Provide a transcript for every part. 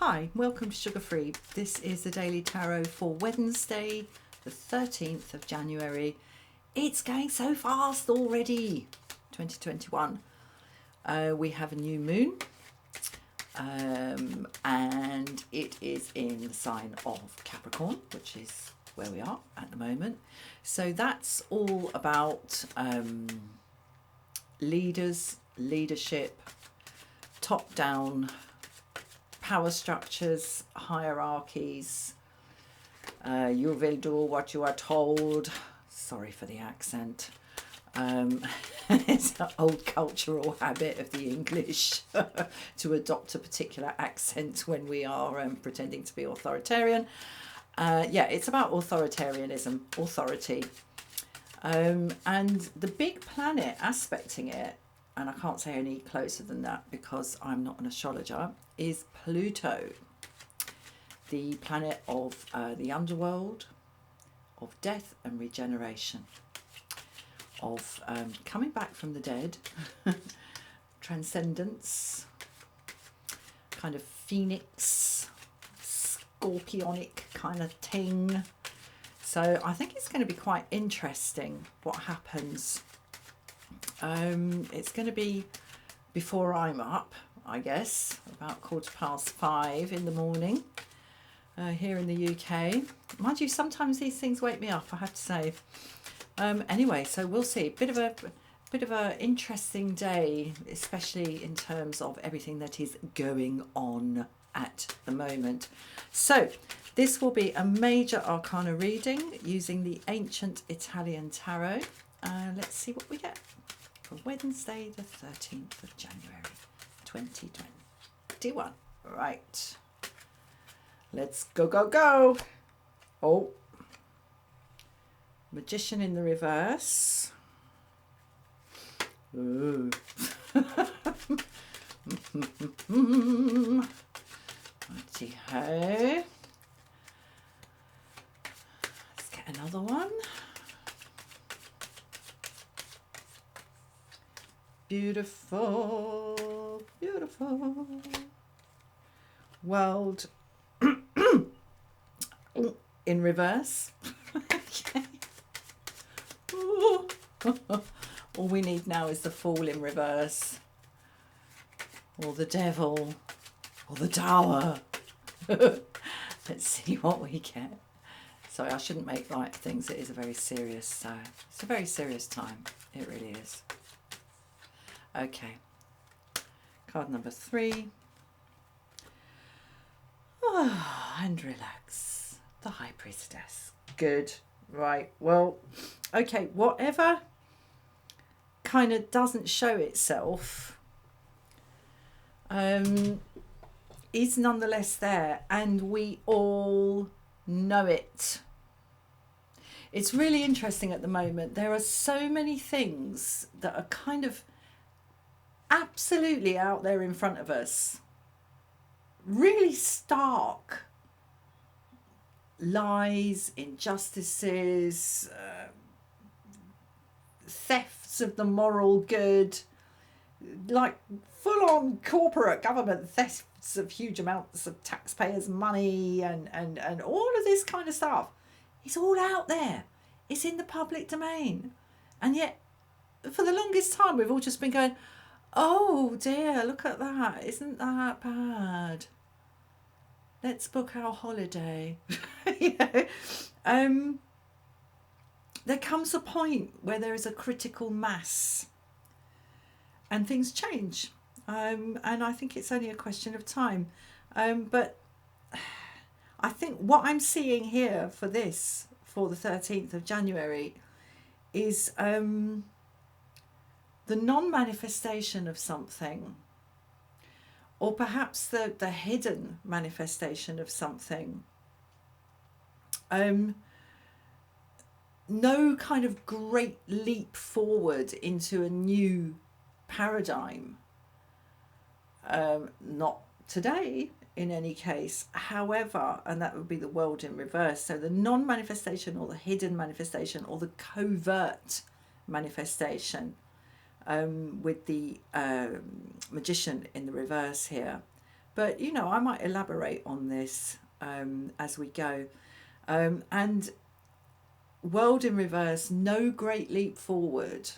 Hi, welcome to Sugar Free. This is the Daily Tarot for Wednesday, the 13th of January. It's going so fast already, 2021. We have a new moon and it is in the sign of Capricorn, which is where we are at the moment. So that's all about leaders, leadership, top-down power structures, hierarchies. You will do what you are told. Sorry for the accent. It's an old cultural habit of the English to adopt a particular accent when we are pretending to be authoritarian. Yeah, it's about authoritarianism, authority. And the big planet aspecting it, and I can't say any closer than that because I'm not an astrologer, is Pluto, the planet of the underworld, of death and regeneration, of coming back from the dead, transcendence, kind of phoenix, scorpionic kind of thing. So I think it's going to be quite interesting what happens. It's going to be before I'm up, I guess, about 5:15 in the morning here in the UK. Mind you, sometimes these things wake me up, I have to say. Anyway, so we'll see. Bit of a interesting day, especially in terms of everything that is going on at the moment. So this will be a major arcana reading using the ancient Italian tarot. Let's see what we get for Wednesday the 13th of January 2021. Right, let's go. Oh, Magician in the reverse. Ooh. Righty ho. Let's get another one. Beautiful, beautiful. World in reverse. Okay. All we need now is the Fool in reverse, or the Devil, or the Tower. Let's see what we get. Sorry, I shouldn't make light of things. It is a very serious, it's a very serious time. It really is. Okay, card number 3. Oh, and relax. The High Priestess. Good. Right. Well, okay, whatever kind of doesn't show itself is nonetheless there, and we all know it. It's really interesting at the moment. There are so many things that are kind of absolutely out there in front of us. Really stark lies, injustices, thefts of the moral good, like full-on corporate government thefts of huge amounts of taxpayers' money and all of this kind of stuff. It's all out there. It's in the public domain. And yet, for the longest time, we've all just been going, oh dear, look at that. Isn't that bad? Let's book our holiday. You know? There comes a point where there is a critical mass and things change. And I think it's only a question of time. But I think what I'm seeing here for the 13th of January, is the non-manifestation of something, or perhaps the hidden manifestation of something. No kind of great leap forward into a new paradigm. Not today, in any case. However, and that would be the world in reverse. So the non-manifestation, or the hidden manifestation, or the covert manifestation, with the Magician in the reverse here, But, you know, I might elaborate on this as we go. And world in reverse, no great leap forward.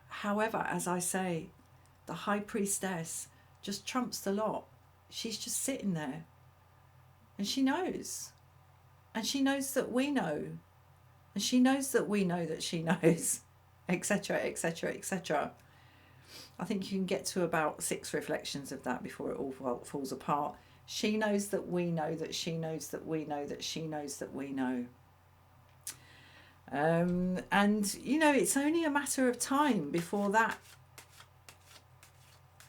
However, as I say, the high priestess just trumps the lot. She's just sitting there and she knows. And she knows that we know. And she knows that we know that she knows, etc., etc., etc. I think you can get to about 6 reflections of that before it all falls apart. She knows that we know that she knows that we know that she knows that we know. And, you know, it's only a matter of time before that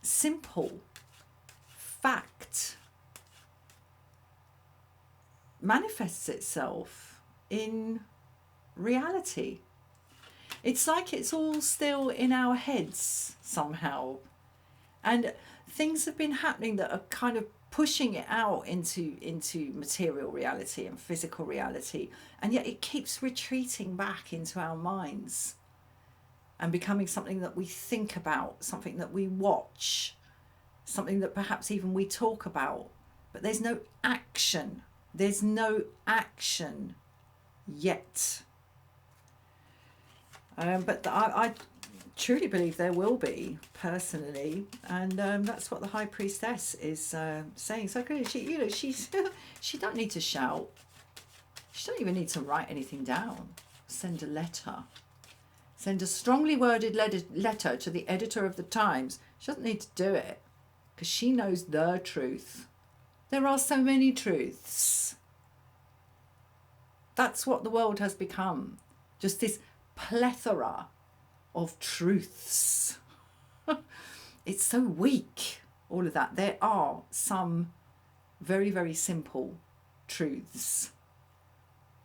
simple fact manifests itself in reality. It's like it's all still in our heads somehow. And things have been happening that are kind of pushing it out into material reality and physical reality. And yet it keeps retreating back into our minds and becoming something that we think about, something that we watch, something that perhaps even we talk about. But there's no action. There's no action yet. But I truly believe there will be, personally, and that's what the High Priestess is saying. So clearly, she don't need to shout. She don't even need to write anything down. Send a letter. Send a strongly worded letter to the editor of the Times. She doesn't need to do it because she knows the truth. There are so many truths. That's what the world has become. Just this plethora of truths. It's so weak, all of that. There are some very, very simple truths.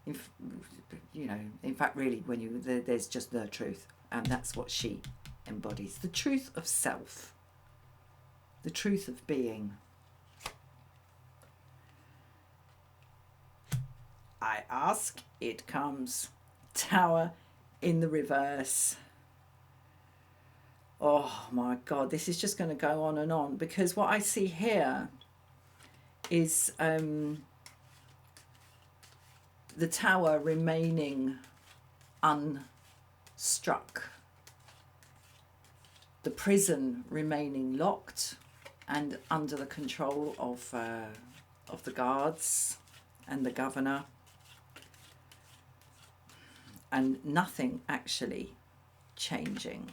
In fact, really, there's just the truth, and that's what she embodies. The truth of self. The truth of being. I ask, it comes. Tower in the reverse. Oh my God, this is just going to go on and on, because what I see here is the tower remaining unstruck, the prison remaining locked and under the control of the guards and the governor, and nothing actually changing.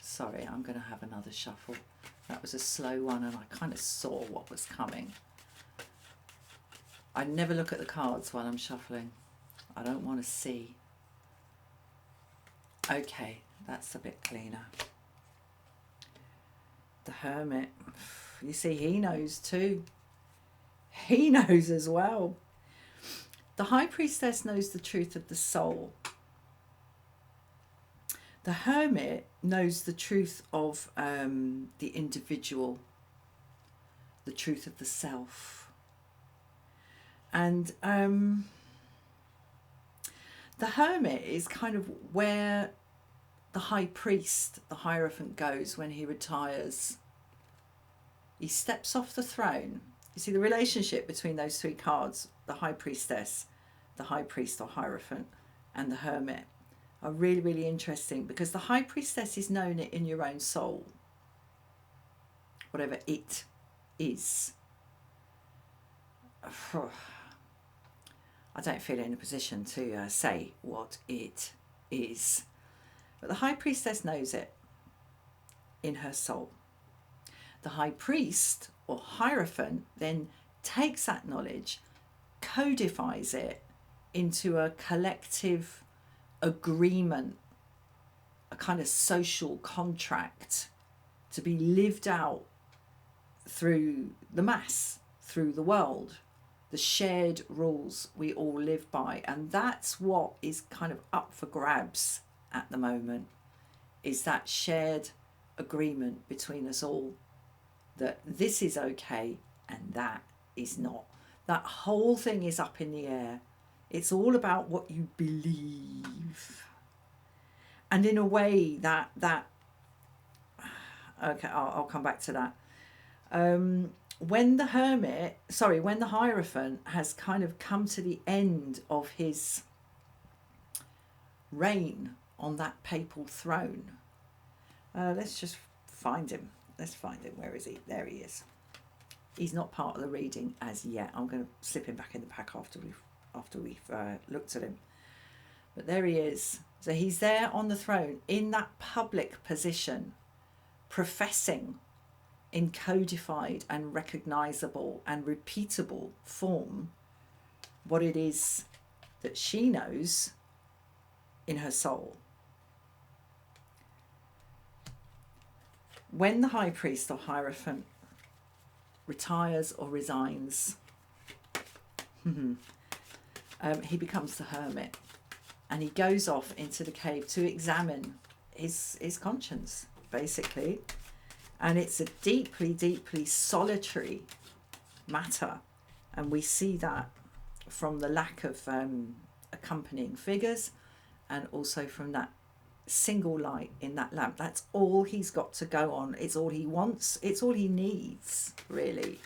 Sorry, I'm going to have another shuffle. That was a slow one and I kind of saw what was coming. I never look at the cards while I'm shuffling. I don't want to see. Okay, that's a bit cleaner. The Hermit. You see, he knows too. He knows as well. The High Priestess knows the truth of the soul. The Hermit knows the truth of the individual, the truth of the self. And the Hermit is kind of where the High Priest, the Hierophant, goes when he retires. He steps off the throne. You see the relationship between those 3 cards, the High Priestess, the High Priest or Hierophant, and the Hermit, are really, really interesting, because the High Priestess is known in your own soul, whatever it is. I don't feel in a position to say what it is, but the High Priestess knows it in her soul. The High Priest or Hierophant then takes that knowledge, codifies it into a collective agreement, a kind of social contract to be lived out through the mass, through the world, the shared rules we all live by. And that's what is kind of up for grabs at the moment, is that shared agreement between us all that this is okay and that is not. That whole thing is up in the air. It's all about what you believe. And in a way that Okay, I'll come back to that. When the Hierophant has kind of come to the end of his reign on that papal throne, let's just find him. Let's find him. Where is he? There he is. He's not part of the reading as yet. I'm going to slip him back in the pack after we've looked at him. But there he is. So he's there on the throne in that public position, professing in codified and recognizable and repeatable form what it is that she knows in her soul. When the high priest or hierophant retires or resigns, he becomes the hermit, and he goes off into the cave to examine his conscience, basically. And it's a deeply, deeply solitary matter. And we see that from the lack of accompanying figures, and also from that single light in that lamp. That's all he's got to go on. It's all he wants. It's all he needs, really.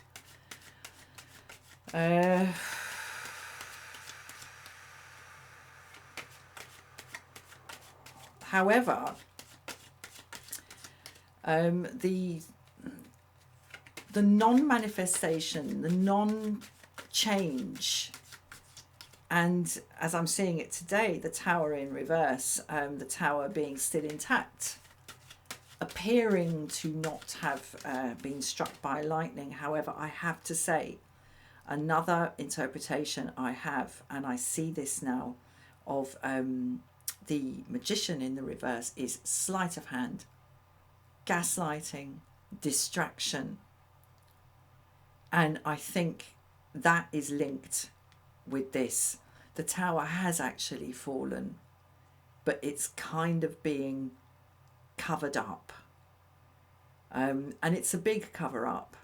However, the non-manifestation, the non-change, and as I'm seeing it today, the tower in reverse, the tower being still intact, appearing to not have been struck by lightning. However, I have to say, another interpretation I have, and I see this now, of the magician in the reverse is sleight of hand, gaslighting, distraction. And I think that is linked with this. The tower has actually fallen, but it's kind of being covered up. And it's a big cover up.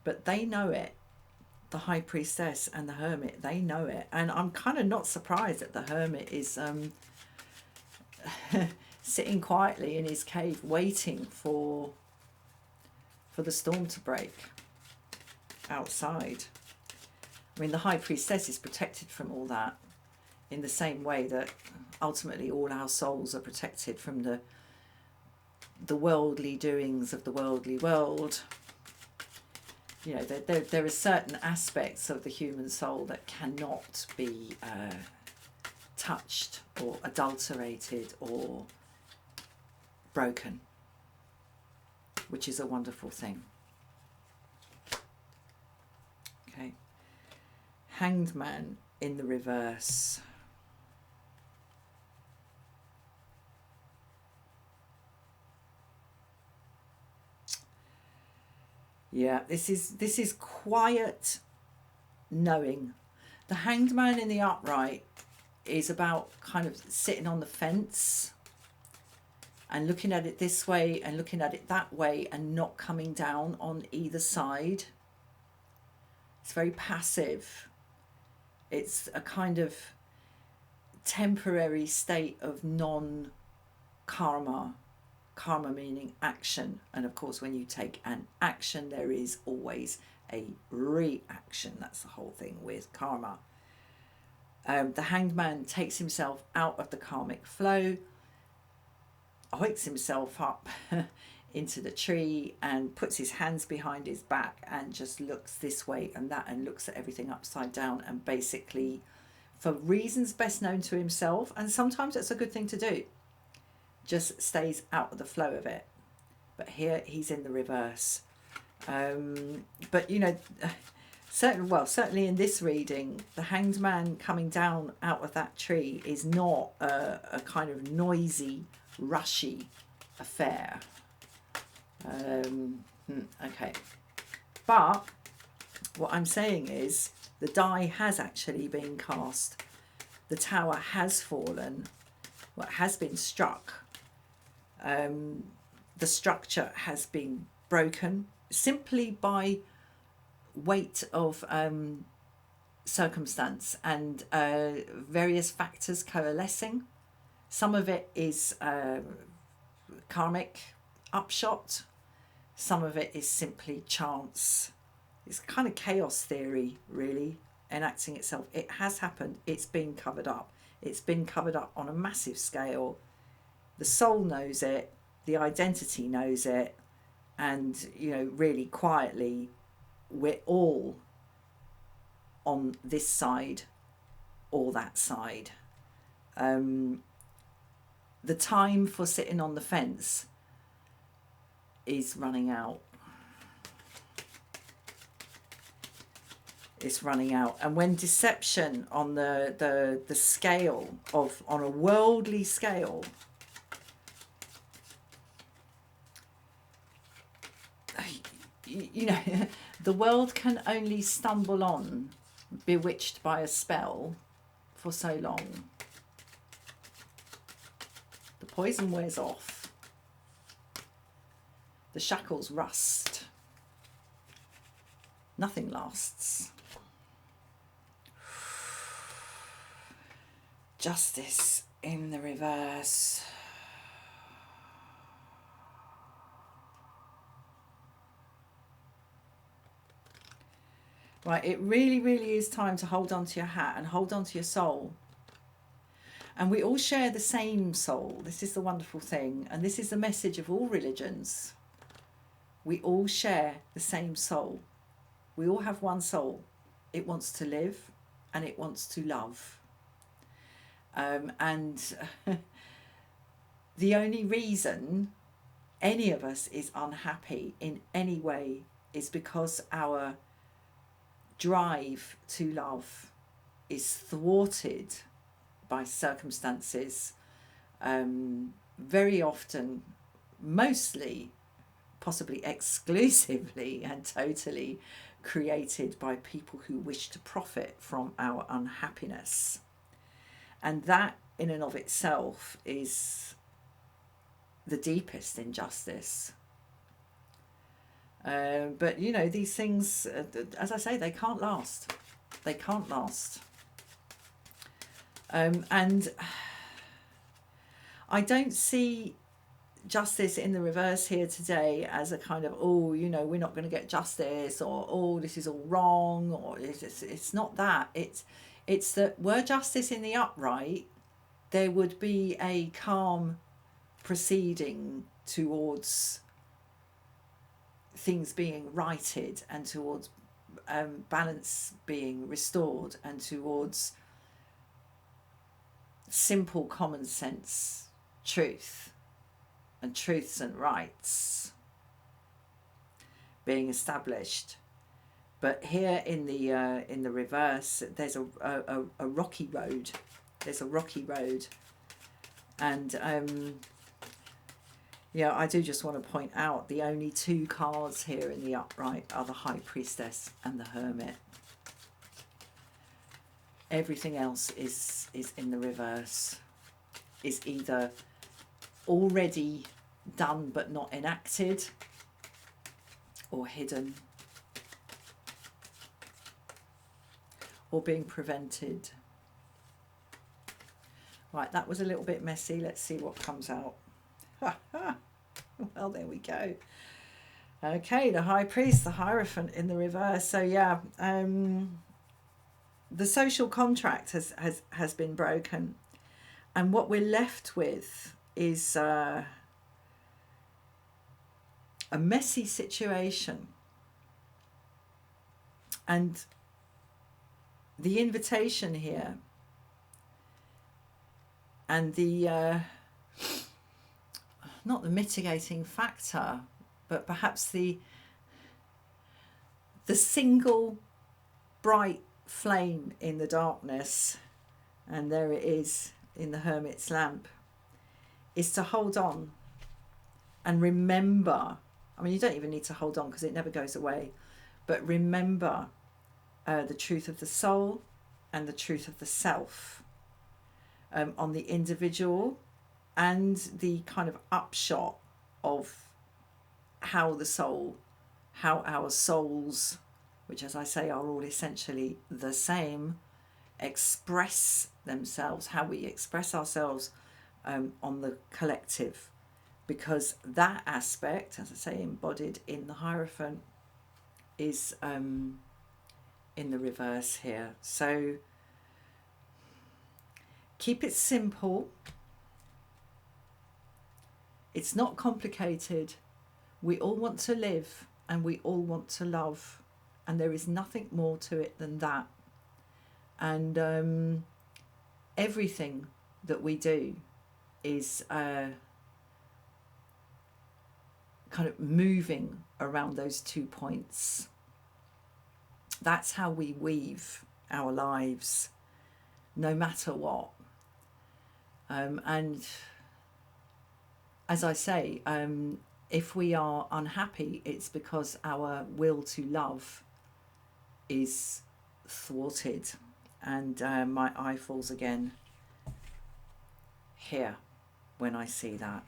But they know it. The high priestess and the hermit, they know it. And I'm kind of not surprised that the hermit is sitting quietly in his cave waiting for the storm to break outside. I mean, the high priestess is protected from all that in the same way that ultimately all our souls are protected from the worldly doings of the worldly world. You know, there are certain aspects of the human soul that cannot be touched or adulterated or broken, which is a wonderful thing. Okay. Hanged Man in the reverse. Yeah, this is quiet knowing. The Hanged Man in the upright is about kind of sitting on the fence and looking at it this way and looking at it that way and not coming down on either side. It's very passive. It's a kind of temporary state of non-karma. Karma meaning action. And of course, when you take an action, there is always a reaction. That's the whole thing with karma. The Hanged Man takes himself out of the karmic flow, hoiks himself up into the tree and puts his hands behind his back and just looks this way and that and looks at everything upside down, and basically, for reasons best known to himself, and sometimes it's a good thing to do, just stays out of the flow of it. But here he's in the reverse. But you know, certainly in this reading, the Hanged Man coming down out of that tree is not a kind of noisy, rushy affair. Okay. But what I'm saying is the die has actually been cast. The tower has fallen. Well, it has been struck. The structure has been broken simply by weight of circumstance and various factors coalescing. Some of it is karmic, upshot. Some of it is simply chance. It's kind of chaos theory, really, enacting itself. It has happened. It's been covered up. It's been covered up on a massive scale. The soul knows it. The identity knows it. And, really quietly, we're all on this side or that side. The time for sitting on the fence is running out. It's running out. And when deception on the scale of, on a worldly scale, the world can only stumble on, bewitched by a spell, for so long. The poison wears off. The shackles rust. Nothing lasts. Justice in the reverse. Right, it really, really is time to hold on to your hat and hold on to your soul. And we all share the same soul. This is the wonderful thing. And this is the message of all religions. We all share the same soul. We all have one soul. It wants to live and it wants to love. And the only reason any of us is unhappy in any way is because our drive to love is thwarted by circumstances, very often, mostly, possibly exclusively and totally created by people who wish to profit from our unhappiness. And that in and of itself is the deepest injustice. But, these things, as I say, they can't last. They can't last. And I don't see justice in the reverse here today as a kind of, we're not going to get justice, or this is all wrong, or it's not that. It's that were justice in the upright, there would be a calm proceeding towards things being righted and towards balance being restored and towards simple common sense truth and truths and rights being established. But here in the reverse, there's a rocky road. There's a rocky road, and I do just want to point out the only two cards here in the upright are the High Priestess and the Hermit. Everything else is in the reverse, is either already done but not enacted, or hidden, or being prevented. Right, that was a little bit messy. Let's see what comes out. Well, there we go. Okay, the High Priest, the Hierophant in the reverse. So yeah, the social contract has been broken, and what we're left with is a messy situation. And the invitation here and the not the mitigating factor, but perhaps the single bright flame in the darkness, and there it is in the Hermit's lamp, is to hold on and remember. I mean, you don't even need to hold on because it never goes away, but remember the truth of the soul and the truth of the self, on the individual, and the kind of upshot of how our souls, which, as I say, are all essentially the same, express themselves, how we express ourselves on the collective, because that aspect, as I say, embodied in the Hierophant, is in the reverse here. So keep it simple. It's not complicated. We all want to live and we all want to love, and there is nothing more to it than that. And everything that we do is kind of moving around those 2 points. That's how we weave our lives, no matter what. And as I say, if we are unhappy, it's because our will to love is thwarted. And my eye falls again here when I see that.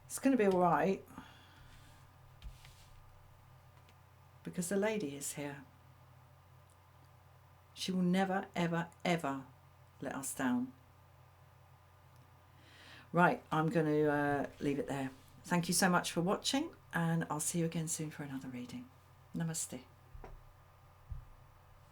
It's going to be all right, because the lady is here. She will never, ever, ever let us down. Right, I'm going to leave it there. Thank you so much for watching, and I'll see you again soon for another reading. Namaste.